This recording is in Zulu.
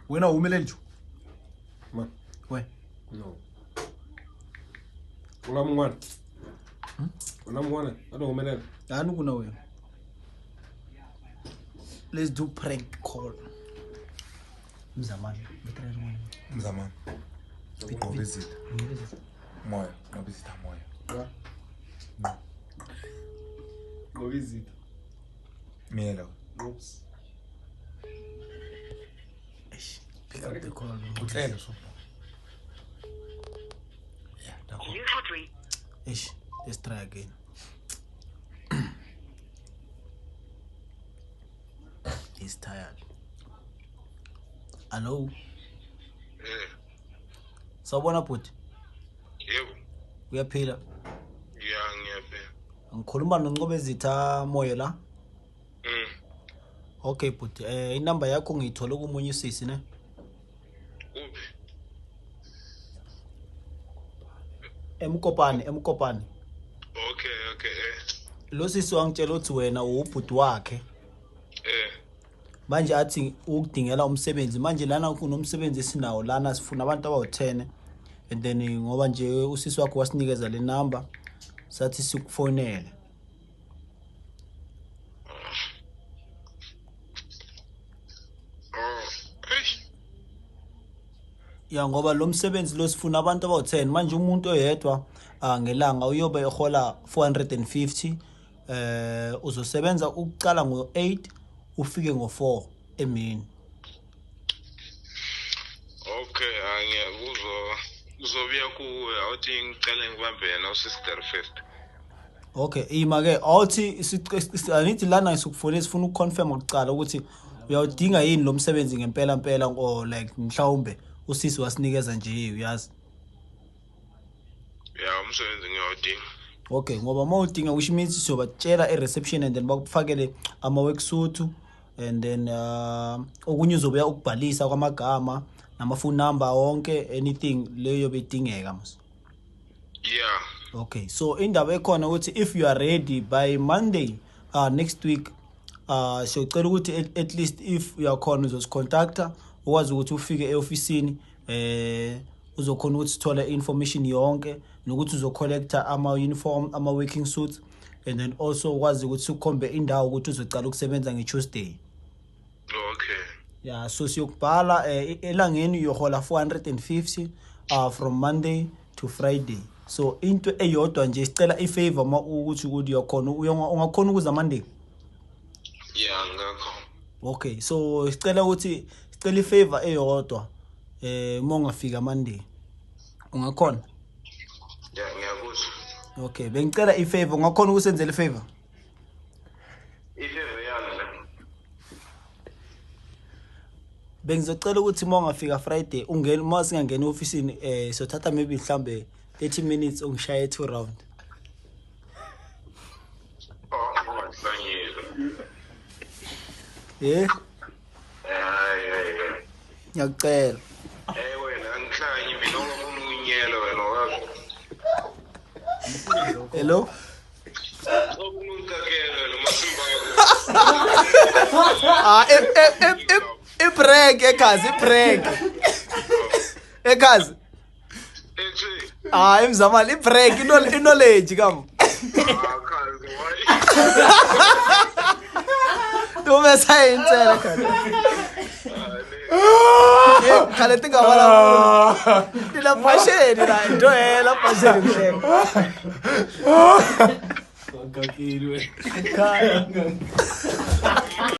Wena umelele nje. Ma. We. No. Unamngwana. Unamngwana. Ado umelele. Hani kuna wena. Let's do prank call. Mzamani. Mzamani. Ngoba izitha. Moya, ngoba izitha moya. Ngoba izitha. Mielo. Oops. Pick up the call. Utlelo so. Yeah, d'accord. Let's try again. He's tired. Hello? Sawubona bhuti? Yebo. Uyaphila? Ya ngiyaphila. Ngikhuluma noNcobezitha Moyo la? Okay bhuti, inamba yakho ngiyithola kumunye usisi ne? Kuphi? Emkopane. Okay. Lo sisi wangitshela ukuthi wena ubhuti wakhe. Manje athi ukudingela umsebenzi. Manje lana kunomsebenzi esinawo lana sifuna abantu abawu10 and then ngoba nje usisi wakho wasinikeza le number sathi sikufonele. Ya ngoba lo msebenzi lo sifuna abantu abawu10 manje umuntu oyedwa ngelanga uyobe ehola 450 uzosebenza ukucala ngo8 ufike ngo4 emini. Okay, angiyakuzwa. Uzobuya kuwe awuthi ngicela ngibambe yena usister first. Okay, ima ke awuthi anithi lana sikufonela sifuna ukuconfirm ukucala ukuthi uyawudinga yini lo msebenzi ngempela or like mhlawumbe usisi wasinikeza nje uyazi. Ya umsebenzi ngiyawudinga. Okay, ngoba mawudinga which means siyobatshela e-reception and then bakufakele ama-worksuit and then okunye uzobuya ukubhalisa kwamagama nama-phone number wonke anything leyo bedingeka mos. Yeah. Okay, so indaba ekhona ukuthi if you are ready by Monday next week siyocela ukuthi at least if you are khona uzosicontacta ukwazi ukuthi ufike e-ofisini uzokhona ukuthi sithola information yonke nokuthi uzocollecta ama-uniform ama-working suits and then also ukwazi ukuthi ukhombe indawo ukuthi uzocala ukusebenza nge-Tuesday. Okay. Yeah, so siyokubhala elangeni uyohola 450 from Monday to Friday. So into eyodwa nje sicela ifavor ukuthi uyakhona ungakhona ukuza Monday. Yeah, ngakho. Okay, so sicela ukuthi sicela ifavor eyodwa uma ungafika Monday. Ungakhona? Yeah, ngiyakuzwa. Okay, bengicela ifavor ungakhona ukusenzela ifavor. Ifavor yami la. Bengizocela ukuthi uma ungafika Friday ungene uma singangena e-ofisini sothatha maybe mhlambe 30 minutes ungishaye 2 round. Yeah. Ngiyacela. Wena angikhanyi mina ungafuna unyelo wena wakho. Hello? Ukunukakela lo masimba. Prank ekazi prank. Ekazi. Emzamali prank knowledge kam. Tume sayenzela kana. Khale tingawala. Dila phasheni la ndohela phasheni kuhleka. Ngakilwe.